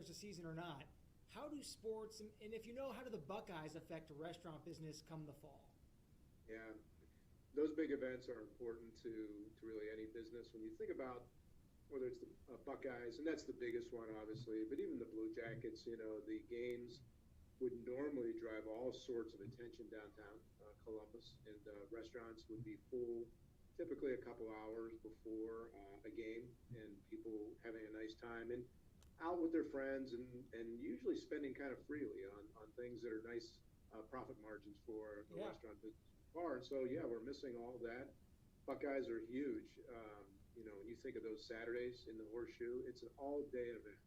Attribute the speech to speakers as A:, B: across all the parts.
A: there's a season or not, how do sports, and if you know, how do the Buckeyes affect restaurant business come the fall?
B: Yeah, those big events are important to really any business. When you think about whether it's the Buckeyes, and that's the biggest one, obviously, but even the Blue Jackets, the games would normally drive all sorts of attention downtown Columbus, and restaurants would be full typically a couple hours before a game, and people having a nice time and out with their friends, and usually spending kind of freely on things that are nice profit margins for a
A: Yeah.
B: restaurant business bar. And so, yeah, we're missing all of that. Buckeyes are huge. When you think of those Saturdays in the Horseshoe, it's an all-day event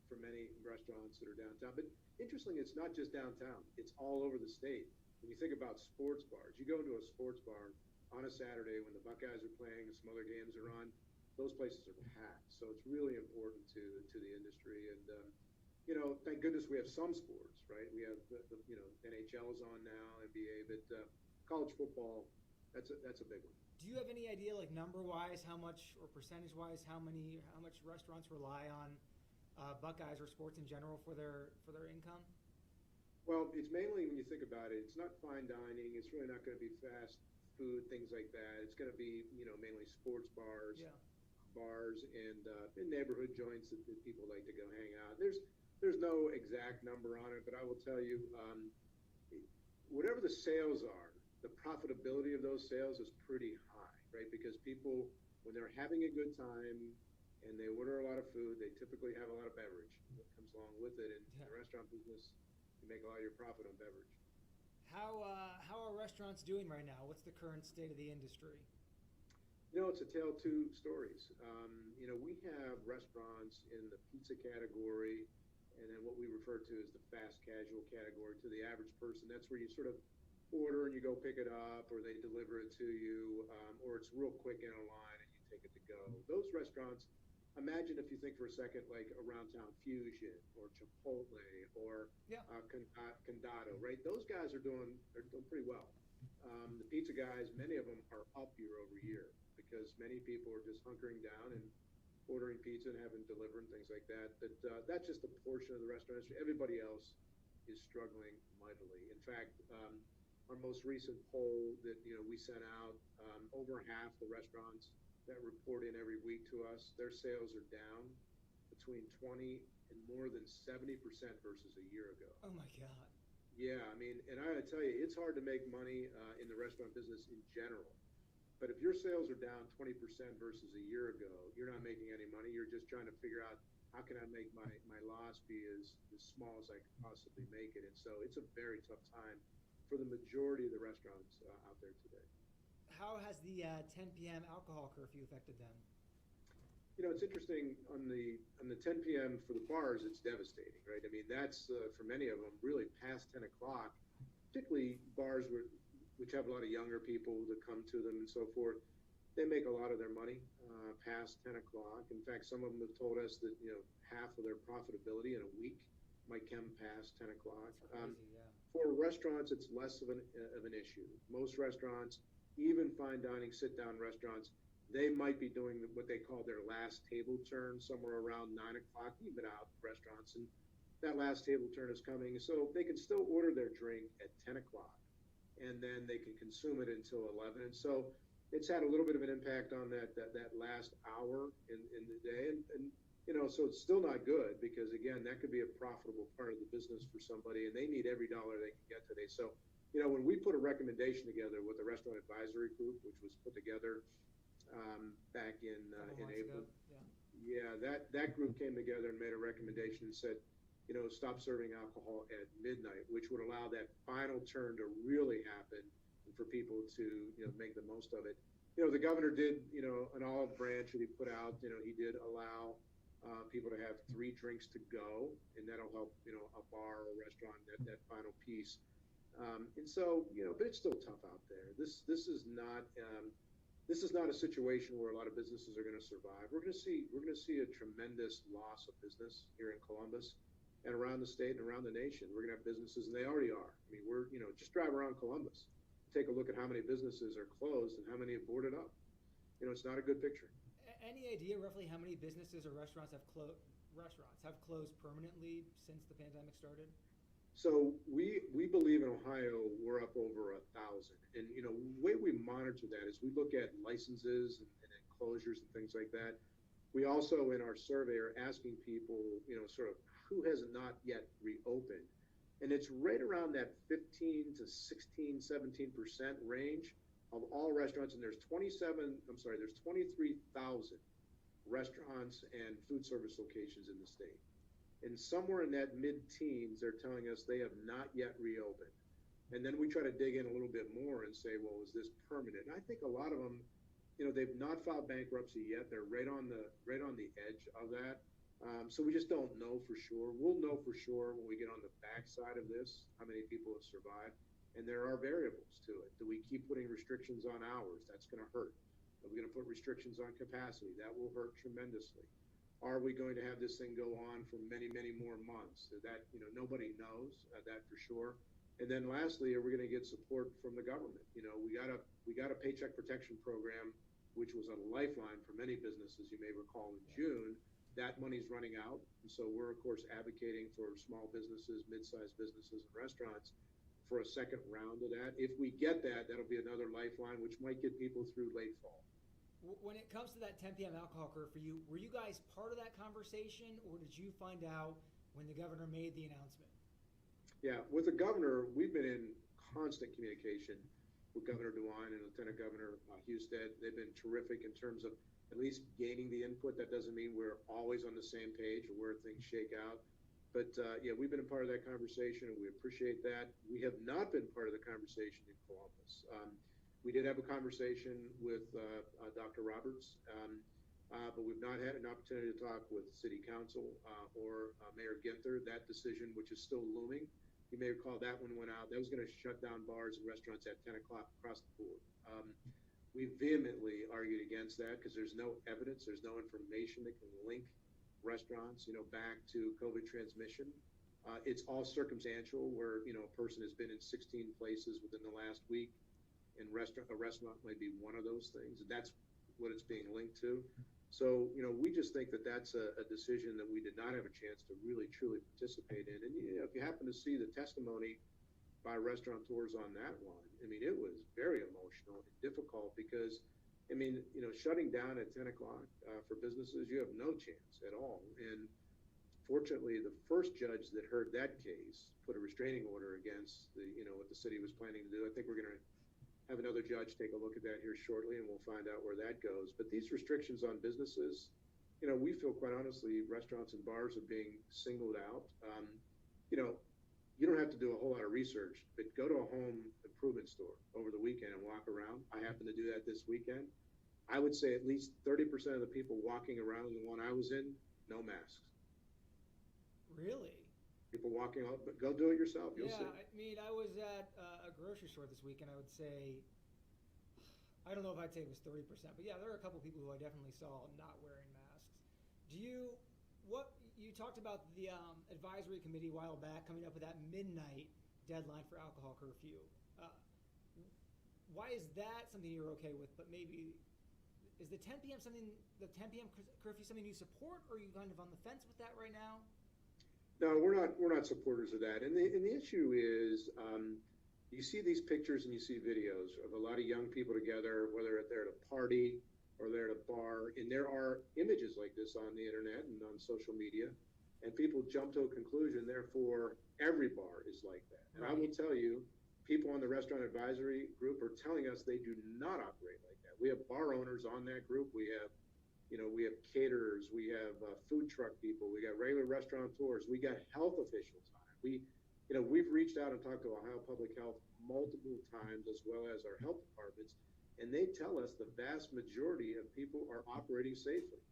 B: for many restaurants that are downtown. But interestingly, it's not just downtown; it's all over the state. When you think about sports bars, you go into a sports bar on a Saturday when the Buckeyes are playing and some other games are on. Those places are packed. So it's really important to the industry. And thank goodness we have some sports, right? We have NHL is on now, NBA, but college football, that's a big one.
A: Do you have any idea, like number wise, how much or percentage wise, how much restaurants rely on Buckeyes or sports in general for their income?
B: Well, it's mainly when you think about it, it's not fine dining. It's really not going to be fast food, things like that. It's going to be, mainly sports bars,
A: Yeah.
B: bars, and neighborhood joints that people like to go hang out. There's no exact number on it, but I will tell you, whatever the sales are, the profitability of those sales is pretty high, right? Because people, when they're having a good time and they order a lot of food, they typically have a lot of beverage that comes along with it. And in
A: Yeah.
B: the restaurant business, you make a lot of your profit on beverage.
A: How are restaurants doing right now? What's the current state of the industry?
B: It's a tale of two stories. We have restaurants in the pizza category and then what we refer to as the fast casual category to the average person. That's where you sort of order and you go pick it up, or they deliver it to you, or it's real quick in a line and you take it to go. Those restaurants, imagine if you think for a second, like Around Town Fusion or Chipotle or
A: Yeah.
B: Condado, right? Those guys are doing pretty well. The pizza guys, many of them are up year over year because many people are just hunkering down and ordering pizza and having delivered and things like that. But that's just a portion of the restaurant industry. Everybody else is struggling mightily. In fact, our most recent poll that we sent out, over half the restaurants that report in every week to us, their sales are down between 20 and more than 70% versus a year ago.
A: Oh my God.
B: Yeah, I mean, and I gotta tell you, it's hard to make money in the restaurant business in general. But if your sales are down 20% versus a year ago, you're not making any money. You're just trying to figure out how can I make my loss be as small as I can possibly make it. And so it's a very tough time for the majority of the restaurants out there today.
A: How has the 10 p.m. alcohol curfew affected them?
B: It's interesting on the 10 p.m. for the bars, it's devastating, right? I mean, that's for many of them really past 10 o'clock, particularly bars which have a lot of younger people that come to them and so forth. They make a lot of their money past 10 o'clock. In fact, some of them have told us that half of their profitability in a week might come past 10 o'clock.
A: That's crazy, yeah.
B: For restaurants, it's less of an issue. Most restaurants, even fine dining sit-down restaurants, they might be doing what they call their last table turn somewhere around 9 o'clock. You've been out restaurants, and that last table turn is coming. So they can still order their drink at 10 o'clock, and then they can consume it until 11. And so it's had a little bit of an impact on that last hour in the day. And so it's still not good because, again, that could be a profitable part of the business for somebody, and they need every dollar they can get today. So, when we put a recommendation together with the Restaurant Advisory Group, which was put together back in April.
A: Ago. Yeah.
B: Yeah, that group came together and made a recommendation and said, stop serving alcohol at midnight, which would allow that final turn to really happen and for people to, make the most of it. The governor did, an olive branch that he put out, he did allow people to have 3 drinks to go, and that'll help, a bar or a restaurant, that final piece. And so, but it's still tough out there. This is not a situation where a lot of businesses are going to survive. We're going to see a tremendous loss of business here in Columbus and around the state and around the nation. We're going to have businesses, and they already are. I mean, we're just drive around Columbus, take a look at how many businesses are closed and how many have boarded up. It's not a good picture.
A: Any idea roughly how many businesses or restaurants have restaurants have closed permanently since the pandemic started?
B: So we believe in Ohio we're up over 1,000, and the way we monitor that is we look at licenses and closures and things like that. We also in our survey are asking people, sort of who has not yet reopened, and it's right around that 15 to 16, 17% range of all restaurants. And there's 23,000 restaurants and food service locations in the state. And somewhere in that mid-teens, they're telling us they have not yet reopened. And then we try to dig in a little bit more and say, well, is this permanent? And I think a lot of them, they've not filed bankruptcy yet. They're right on the edge of that. So we just don't know for sure. We'll know for sure when we get on the backside of this how many people have survived. And there are variables to it. Do we keep putting restrictions on hours? That's going to hurt. Are we going to put restrictions on capacity? That will hurt tremendously. Are we going to have this thing go on for many, many more months? That nobody knows that for sure. And then lastly, are we going to get support from the government? We got a paycheck protection program, which was a lifeline for many businesses. You may recall in June, that money's running out, and so we're of course advocating for small businesses, mid-sized businesses, and restaurants for a second round of that. If we get that, that'll be another lifeline, which might get people through late fall.
A: When it comes to that 10 p.m. alcohol curfew, were you guys part of that conversation, or did you find out when the governor made the announcement?
B: Yeah, with the governor, we've been in constant communication with Governor DeWine and Lieutenant Governor Husted. They've been terrific in terms of at least gaining the input. That doesn't mean we're always on the same page or where things shake out. But yeah, we've been a part of that conversation, and we appreciate that. We have not been part of the conversation in Columbus. We did have a conversation with Dr. Roberts, but we've not had an opportunity to talk with City Council or Mayor Ginther. That decision, which is still looming, you may recall that one went out. That was going to shut down bars and restaurants at 10 o'clock across the board. We vehemently argued against that because there's no evidence, there's no information that can link restaurants, back to COVID transmission. It's all circumstantial where, a person has been in 16 places within the last week. And a restaurant might be one of those things. And that's what it's being linked to. So, we just think that that's a decision that we did not have a chance to really, truly participate in. And, if you happen to see the testimony by restaurateurs on that one, it was very emotional and difficult because, shutting down at 10 o'clock for businesses, you have no chance at all. And fortunately, the first judge that heard that case put a restraining order against what the city was planning to do. I think we're going to have another judge take a look at that here shortly, and we'll find out where that goes. But these restrictions on businesses, we feel quite honestly, restaurants and bars are being singled out. You don't have to do a whole lot of research, but go to a home improvement store over the weekend and walk around. I happen to do that this weekend. I would say at least 30% of the people walking around the one I was in, no masks.
A: Really?
B: People walking out, but go do it yourself. You'll see.
A: I was at a grocery store this weekend. I would say, I don't know if I'd say it was 30%, but yeah, there are a couple people who I definitely saw not wearing masks. You talked about the advisory committee a while back coming up with that midnight deadline for alcohol curfew. Why is that something you're okay with? But maybe is the 10 p.m. curfew something you support, or are you kind of on the fence with that right now?
B: No, we're not supporters of that. And the issue is, you see these pictures and you see videos of a lot of young people together, whether they're at a party or they're at a bar, and there are images like this on the internet and on social media, and people jump to a conclusion, therefore every bar is like that. And I will tell you, people on the restaurant advisory group are telling us they do not operate like that. We have bar owners on that group. We have caterers, we have food truck people, we got regular restaurateurs, we got health officials on it. We've reached out and talked to Ohio Public Health multiple times, as well as our health departments, and they tell us the vast majority of people are operating safely.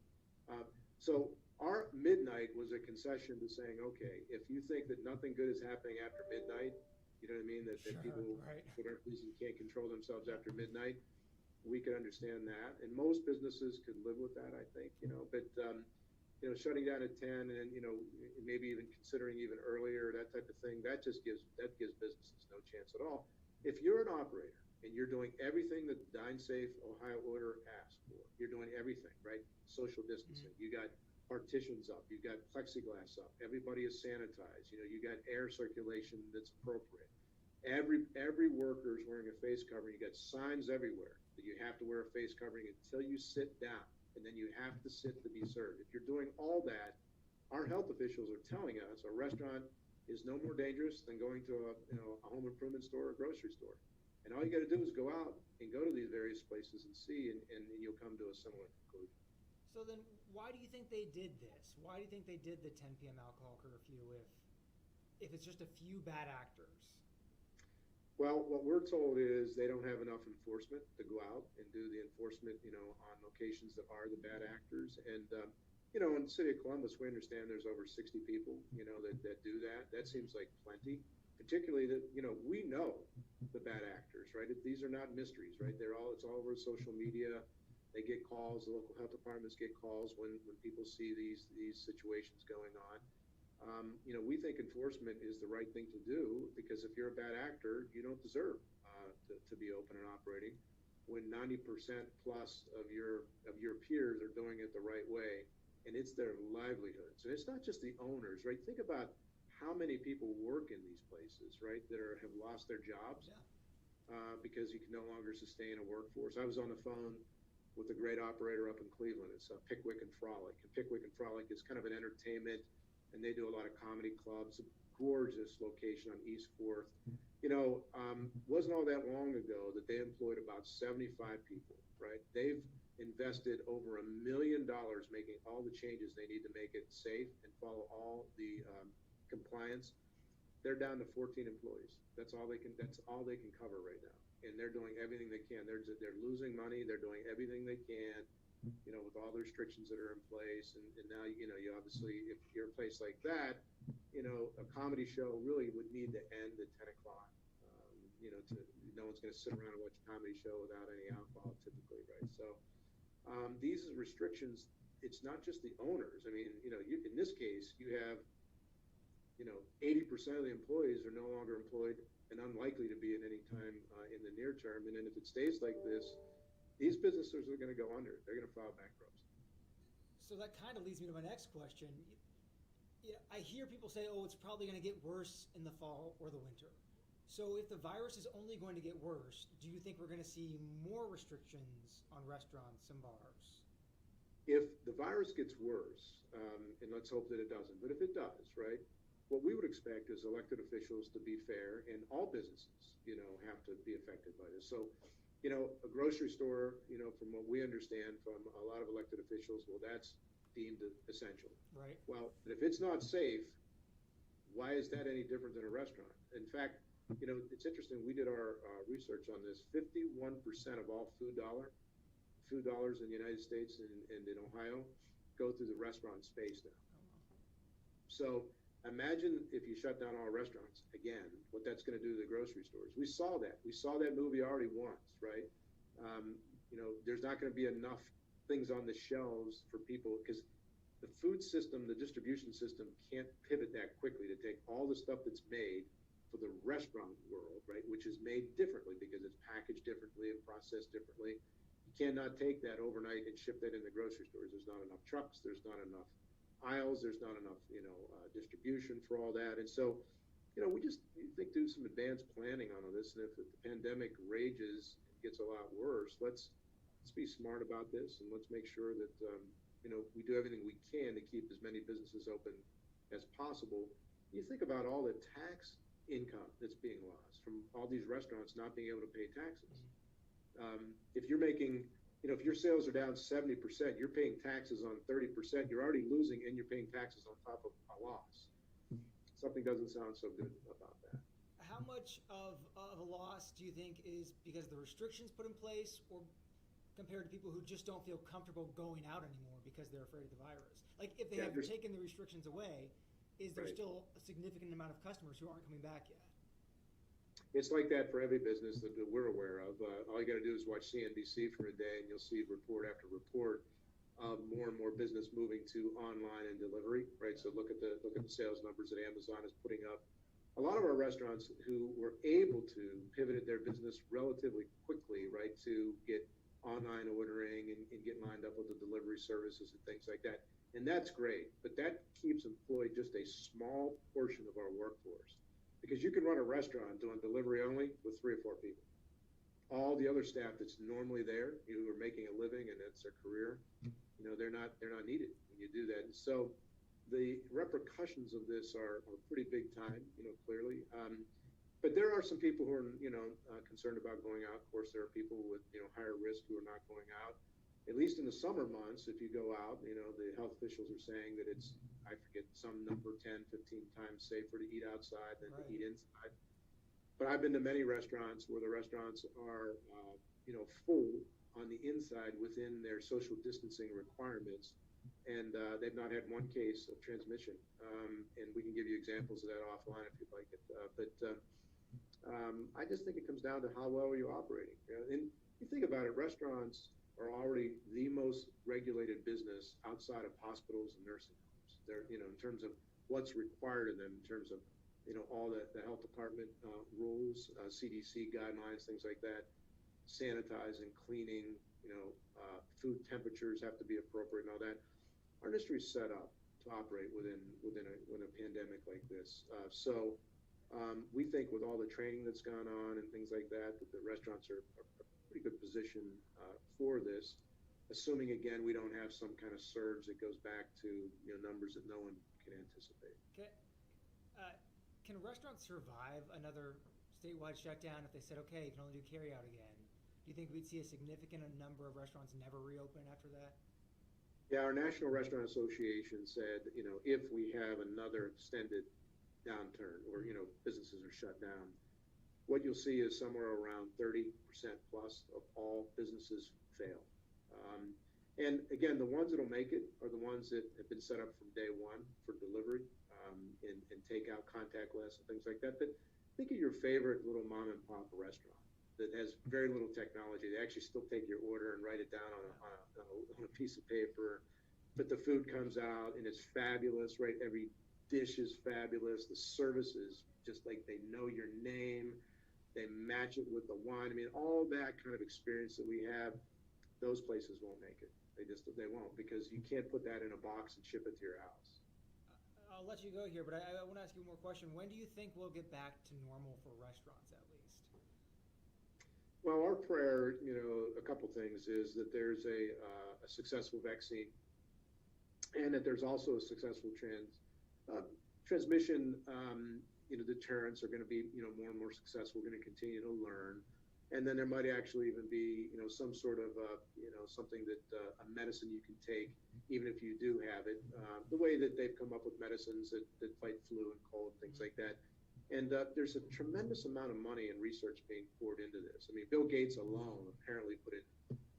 B: So our midnight was a concession to saying, okay, if you think that nothing good is happening after midnight, you know what I mean, that people, for whatever reason, can't control themselves after midnight, we could understand that, and most businesses could live with that, I think, but shutting down at 10 and maybe even considering even earlier, that type of thing, that gives businesses no chance at all. If you're an operator and you're doing everything that the Dine Safe Ohio order asks for, you're doing everything, right? Social distancing, you got partitions up, you've got plexiglass up, everybody is sanitized, you got air circulation that's appropriate. Every worker is wearing a face covering. You got signs everywhere that you have to wear a face covering until you sit down, and then you have to sit to be served. If you're doing all that, our health officials are telling us a restaurant is no more dangerous than going to a home improvement store or a grocery store. And all you got to do is go out and go to these various places and see, and you'll come to a similar conclusion.
A: So then, why do you think they did this? Why do you think they did the 10 p.m. alcohol curfew if it's just a few bad actors?
B: Well, what we're told is they don't have enough enforcement to go out and do the enforcement, on locations that are the bad actors. And, in the city of Columbus, we understand there's over 60 people, that do that. That seems like plenty, particularly that, we know the bad actors, right? These are not mysteries, right? It's all over social media. They get calls, the local health departments get calls when people see these situations going on. We think enforcement is the right thing to do, because if you're a bad actor, you don't deserve to be open and operating when 90% plus of your peers are doing it the right way, and it's their livelihoods. And it's not just the owners, right? Think about how many people work in these places, right, that have lost their jobs because you can no longer sustain a workforce. I was on the phone with a great operator up in Cleveland. It's Pickwick and Frolic. And Pickwick and Frolic is kind of an entertainment, and they do a lot of comedy clubs. A gorgeous location on East 4th. Wasn't all that long ago that they employed about 75 people, right? They've invested over $1 million making all the changes they need to make it safe and follow all the compliance. They're down to 14 employees. That's all they can cover right now. And they're doing everything they can. They're losing money. They're doing everything they can, with all the restrictions that are in place. And now, you obviously, if you're a place like that, a comedy show really would need to end at 10 o'clock. No one's going to sit around and watch a comedy show without any alcohol typically, right? So these restrictions, it's not just the owners. I mean, in this case, you have, 80% of the employees are no longer employed and unlikely to be at any time in the near term. And then if it stays like this, these businesses are going to go under. They're going to file bankruptcy.
A: So that kind of leads me to my next question. I hear people say, it's probably going to get worse in the fall or the winter. So if the virus is only going to get worse, do you think we're going to see more restrictions on restaurants and bars?
B: If the virus gets worse, and let's hope that it doesn't, but if it does, right, what we would expect is elected officials to be fair, and all businesses, have to be affected by this. So, a grocery store, from what we understand from a lot of elected officials, well, that's deemed essential.
A: Right.
B: Well, if it's not safe, why is that any different than a restaurant? In fact, it's interesting. We did our research on this. 51% of all food dollars in the United States and in Ohio go through the restaurant space now. So imagine if you shut down all restaurants again, what that's going to do to the grocery stores. We saw that. We saw that movie already once, right? There's not going to be enough things on the shelves for people, because the food system, the distribution system, can't pivot that quickly to take all the stuff that's made for the restaurant world, right, which is made differently because it's packaged differently and processed differently. You cannot take that overnight and ship that in the grocery stores. There's not enough trucks. There's not enough aisles. There's not enough, distribution for all that. And so, we just think do some advanced planning on all this. And if the pandemic rages and gets a lot worse, let's be smart about this, and let's make sure that, we do everything we can to keep as many businesses open as possible. You think about all the tax income that's being lost from all these restaurants not being able to pay taxes. If you're making, if your sales are down 70%, you're paying taxes on 30%, you're already losing, and you're paying taxes on top of a loss. Something doesn't sound so good about that.
A: How much of a loss do you think is because of the restrictions put in place, or compared to people who just don't feel comfortable going out anymore because they're afraid of the virus? Like, if they have taken the restrictions away, is there still a significant amount of customers who aren't coming back yet?
B: It's like that for every business that we're aware of. All you got to do is watch CNBC for a day, and you'll see report after report of more and more business moving to online and delivery, right? So look at the sales numbers that Amazon is putting up. A lot of our restaurants who were able to pivot their business relatively quickly, right, to get online ordering and get lined up with the delivery services and things like that. And that's great, but that keeps employed just a small portion of our workforce. Because you can run a restaurant doing delivery only with 3 or 4 people. All the other staff that's normally there, who are making a living and that's their career, they're not needed when you do that. And so the repercussions of this are pretty big time, clearly. But there are some people who are, concerned about going out. Of course, there are people with, higher risk who are not going out. At least in the summer months, if you go out, the health officials are saying that it's, I forget, some number, 10, 15 times safer to eat outside than to eat inside. But I've been to many restaurants where the restaurants are, full on the inside within their social distancing requirements, and they've not had one case of transmission. And we can give you examples of that offline if you'd like it. I just think it comes down to how well are you operating. And you think about it, restaurants are already the most regulated business outside of hospitals and nursing homes. They're, in terms of what's required of them, in terms of, all the health department rules, CDC guidelines, things like that, sanitizing, cleaning, food temperatures have to be appropriate and all that. Our industry is set up to operate within a pandemic like this. So we think with all the training that's gone on and things like that, that the restaurants are a pretty good position for this, assuming, again, we don't have some kind of surge that goes back to numbers that no one can anticipate.
A: Okay. Can restaurants survive another statewide shutdown if they said, okay, you can only do carryout again? Do you think we'd see a significant number of restaurants never reopen after that?
B: Yeah, our National Restaurant Association said, if we have another extended downturn or, businesses are shut down, what you'll see is somewhere around 30% plus of all businesses fail. And again, the ones that'll make it are the ones that have been set up from day one for delivery and takeout, contactless, and things like that. But think of your favorite little mom and pop restaurant that has very little technology. They actually still take your order and write it down on a piece of paper, but the food comes out and it's fabulous, right? Every dish is fabulous. The service is just like they know your name. They match it with the wine. I mean, all that kind of experience that we have, those places won't make it. They won't, because you can't put that in a box and ship it to your house.
A: I'll let you go here, but I want to ask you one more question. When do you think we'll get back to normal for restaurants, at least?
B: Well, our prayer, a couple things, is that there's a successful vaccine, and that there's also a successful transmission. Deterrents are going to be, more and more successful. We're going to continue to learn, and then there might actually even be, some sort of, something that a medicine you can take even if you do have it. The way that they've come up with medicines that fight flu and cold, things like that. And there's a tremendous amount of money and research being poured into this. I mean, Bill Gates alone apparently put in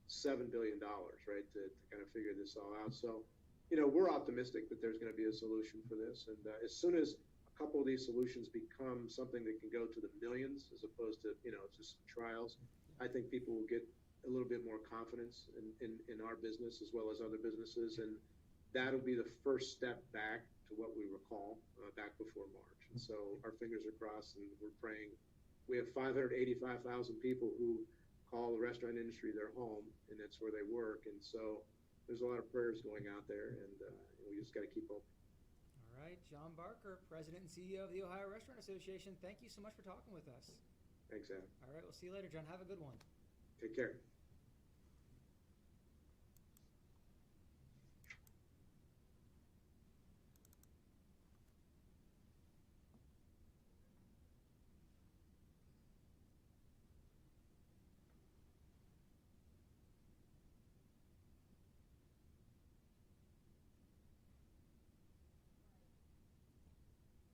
B: $7 billion, right, to kind of figure this all out. So, we're optimistic that there's going to be a solution for this. And as soon as a couple of these solutions become something that can go to the millions as opposed to, just trials, I think people will get a little bit more confidence in our business as well as other businesses. And that'll be the first step back to what we recall back before March. And so our fingers are crossed and we're praying. We have 585,000 people who call the restaurant industry their home, and that's where they work. And so there's a lot of prayers going out there, and we just got to keep open.
A: All right, John Barker, President and CEO of the Ohio Restaurant Association. Thank you so much for talking with us.
B: Thanks, Adam.
A: All right, we'll see you later, John. Have a good one.
B: Take care.